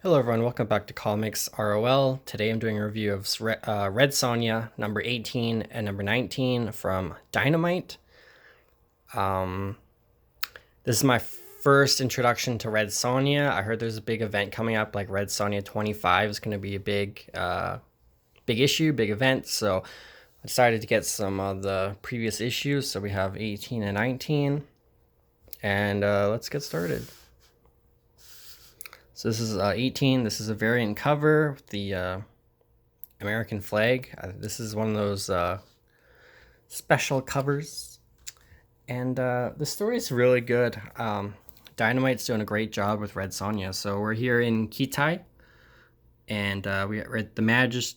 Hello everyone, welcome back to Comics ROL. Today I'm doing a review of Red Sonja, number 18 and number 19 from Dynamite. This is my first introduction to Red Sonja. I heard there's a big event coming up, like Red Sonja 25 is going to be a big issue, big event. So I decided to get some of the previous issues. So we have 18 and 19. And let's get started. So this is 18. This is a variant cover with the American flag. This is one of those special covers. And the story is really good. Dynamite's doing a great job with Red Sonja. So we're here in Kitai. And we're at the Majesty.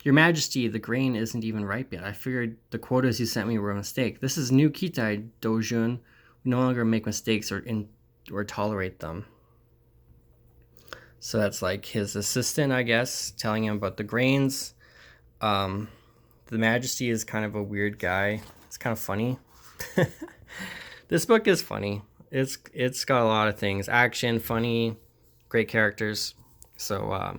Your Majesty, the grain isn't even ripe yet. I figured the quotas you sent me were a mistake. This is New Kitai, Dojun. We no longer make mistakes or tolerate them. So that's like his assistant, I guess, telling him about the grains. The Majesty is kind of a weird guy. It's kind of funny. This book is funny. It's got a lot of things: action, funny, great characters. So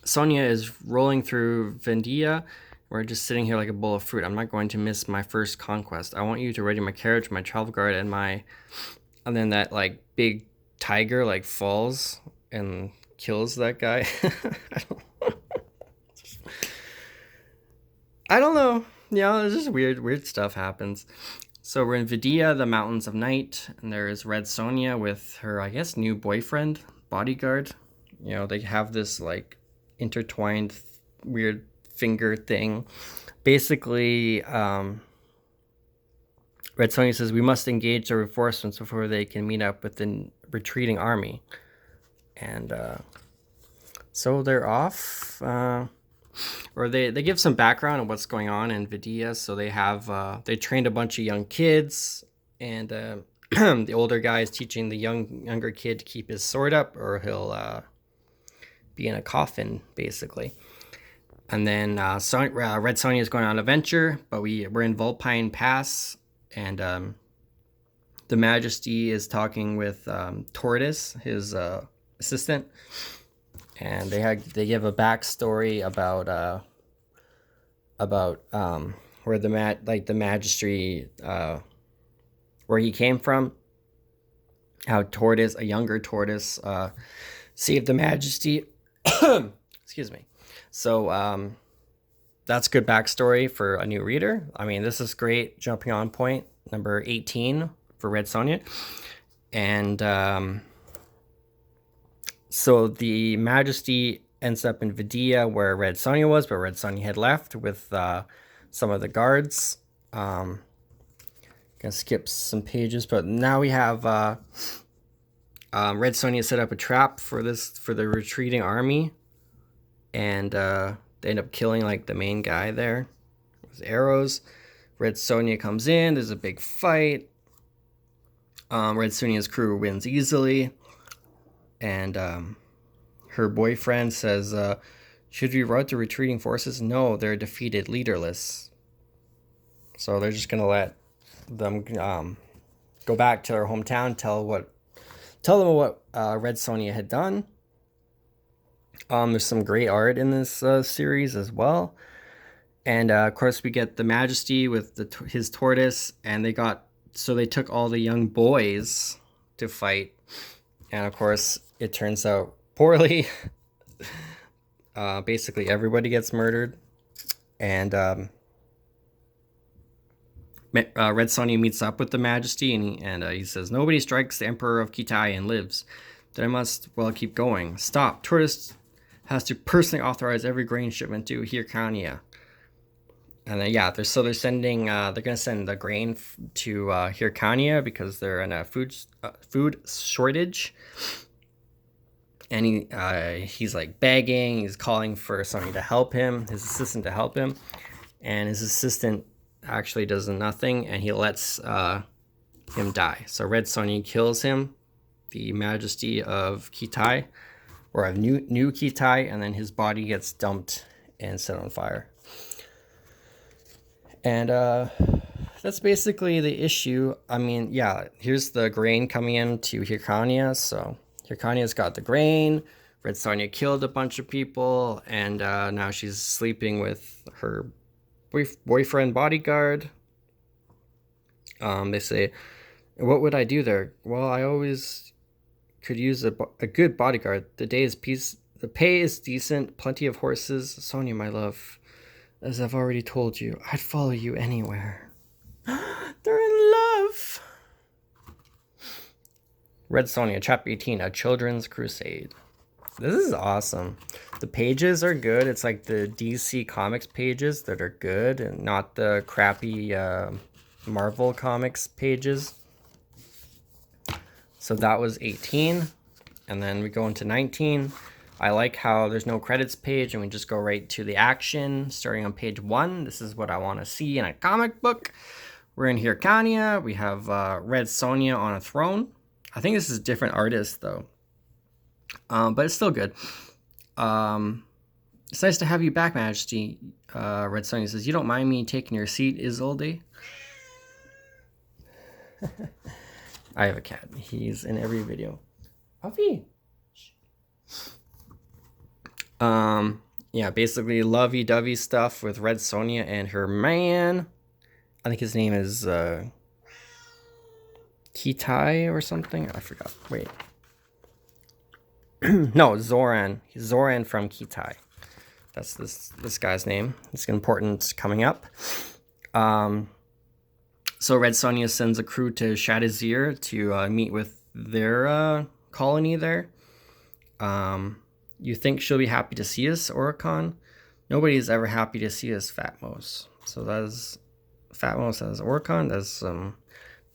Sonja is rolling through Vendia. We're just sitting here like a bowl of fruit. I'm not going to miss my first conquest. I want you to ready my carriage, my travel guard, and then that like big tiger like falls and kills that guy. I don't know. Yeah, there's just weird stuff happens. So we're in Vidia, the Mountains of Night, and there is Red Sonja with her, I guess, new boyfriend, bodyguard. You know, they have this like intertwined weird finger thing. Basically, Red Sonja says we must engage the reinforcements before they can meet up with the retreating army. And so they're off. Or they give some background on what's going on in Vidia. So they trained a bunch of young kids, and the older guy is teaching the younger kid to keep his sword up, or he'll be in a coffin, basically. And then Red Sonja is going on an adventure, but we're in Vulpine Pass, and the Majesty is talking with Tortoise, his assistant, and they give a backstory about where the Majesty where he came from, how Tortoise, a younger Tortoise, saved the Majesty. Excuse me. So that's good backstory for a new reader. I mean, this is great jumping on point, number 18 for Red Sonja. And so the Majesty ends up in Vidia where Red Sonja was, but Red Sonja had left with some of the guards. Gonna skip some pages, but now we have Red Sonja set up a trap for the retreating army. And they end up killing like the main guy there with arrows. Red Sonja comes in. There's a big fight. Red Sonja's crew wins easily. And her boyfriend says, should we rout the retreating forces? No, they're defeated, leaderless. So they're just going to let them go back to their hometown, tell them what Red Sonja had done. There's some great art in this series as well. And of course we get the Majesty with his tortoise, and they took all the young boys to fight. And of course it turns out poorly. Basically everybody gets murdered. And Red Sonja meets up with the Majesty, and he says, nobody strikes the Emperor of Kitai and lives. Then I must, keep going. Stop. Tortoise has to personally authorize every grain shipment to Hircania. And then, they're sending, they're going to send the grain to Hircania because they're in a food shortage. And he's like begging, he's calling for somebody to help him, his assistant to help him. And his assistant actually does nothing, and he lets him die. So Red Sonja kills him, the Majesty of Kitai, or a new Kitai, and then his body gets dumped and set on fire. And that's basically the issue. I mean, yeah, here's the grain coming into Hirkania. So Hirkania's got the grain. Red Sonja killed a bunch of people, and now she's sleeping with her boyfriend bodyguard. They say, what would I do there? Well, I always could use a good bodyguard. The pay is decent, plenty of horses. Sonja, my love, as I've already told you, I'd follow you anywhere. They're in love. Red Sonja, Chapter 18, A Children's Crusade. This is awesome. The pages are good. It's like the DC Comics pages that are good and not the crappy Marvel Comics pages. So that was 18. And then we go into 19. I like how there's no credits page and we just go right to the action starting on page 1. This is what I want to see in a comic book. We're in Hirkania. We have Red Sonja on a throne. I think this is a different artist though. But it's still good. It's nice to have you back, Majesty. Red Sonja says, you don't mind me taking your seat, Isolde? I have a cat. He's in every video. Puffy. Yeah, basically lovey-dovey stuff with Red Sonja and her man. I think his name is Kitai or something. I forgot. Wait. No, Zoran. He's Zoran from Kitai. That's this guy's name. It's important coming up. So Red Sonja sends a crew to Shadazir to meet with their colony there. You think she'll be happy to see us, Oricon? Nobody's ever happy to see us, Fatmos. So that's Fatmos as Oricon. There's some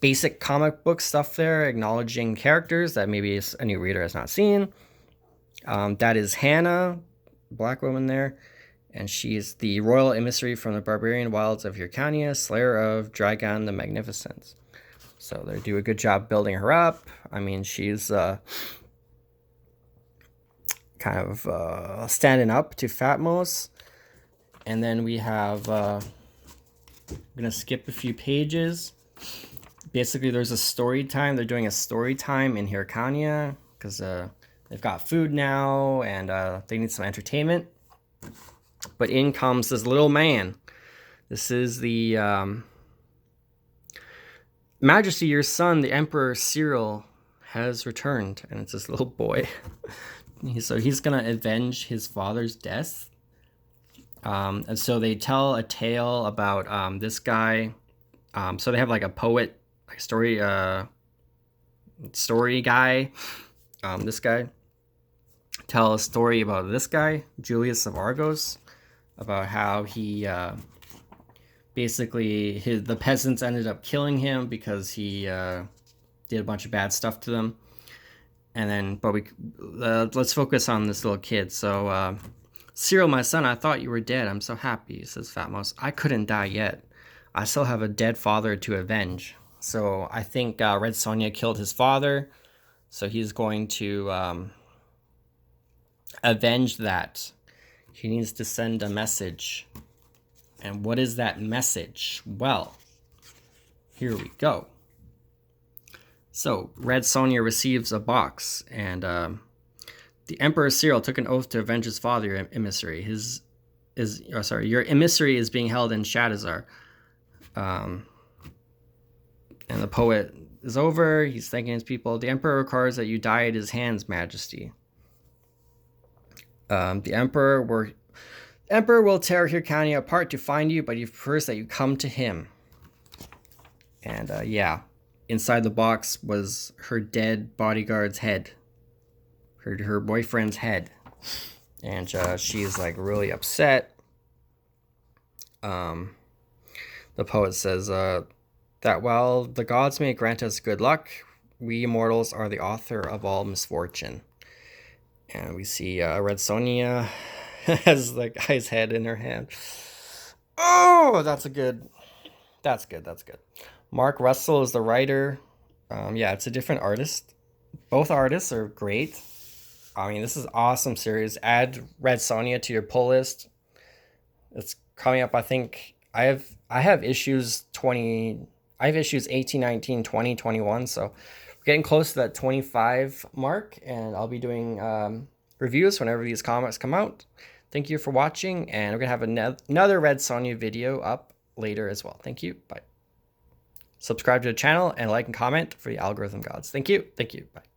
basic comic book stuff there, acknowledging characters that maybe a new reader has not seen. That is Hannah, black woman there, and she is the royal emissary from the barbarian wilds of Hirkania, slayer of Dragon the Magnificent. So they do a good job building her up. I mean, she's kind of standing up to Fatmos. And then we have, I'm going to skip a few pages. Basically, there's a story time. They're doing a story time in Hirkania because they've got food now and they need some entertainment. But in comes this little man. This is the Majesty, your son, the Emperor Cyril, has returned. And it's this little boy. So he's going to avenge his father's death. And so they tell a tale about this guy. So they have like a poet, like story guy. This guy. Tell a story about this guy, Julius of Argos, about how he basically the peasants ended up killing him because he did a bunch of bad stuff to them. And then, but let's focus on this little kid. So, Cyril, my son, I thought you were dead. I'm so happy, says Fatmos. I couldn't die yet. I still have a dead father to avenge. So I think Red Sonja killed his father. So he's going to avenge that. He needs to send a message. And what is that message? Well, here we go. So, Red Sonja receives a box, and the Emperor Cyril took an oath to avenge his father, your emissary. Your emissary is being held in Shadazar. And the poet is over. He's thanking his people. The Emperor requires that you die at his hands, Majesty. The Emperor will tear Hirkania apart to find you, but he prefers that you come to him. And yeah. Inside the box was her dead bodyguard's head. Her boyfriend's head. And she's like really upset. The poet says that while the gods may grant us good luck, we mortals are the author of all misfortune. And we see Red Sonja has the guy's head in her hand. Oh, that's good. Mark Russell is the writer. Yeah, it's a different artist. Both artists are great. I mean, this is an awesome series. Add Red Sonja to your pull list. It's coming up, I think, I have issues 20. I have issues 18, 19, 20, 21. So we're getting close to that 25 mark, and I'll be doing reviews whenever these comics come out. Thank you for watching, and we're gonna have another Red Sonja video up later as well. Thank you. Bye. Subscribe to the channel and like and comment for the algorithm gods. Thank you. Thank you. Bye.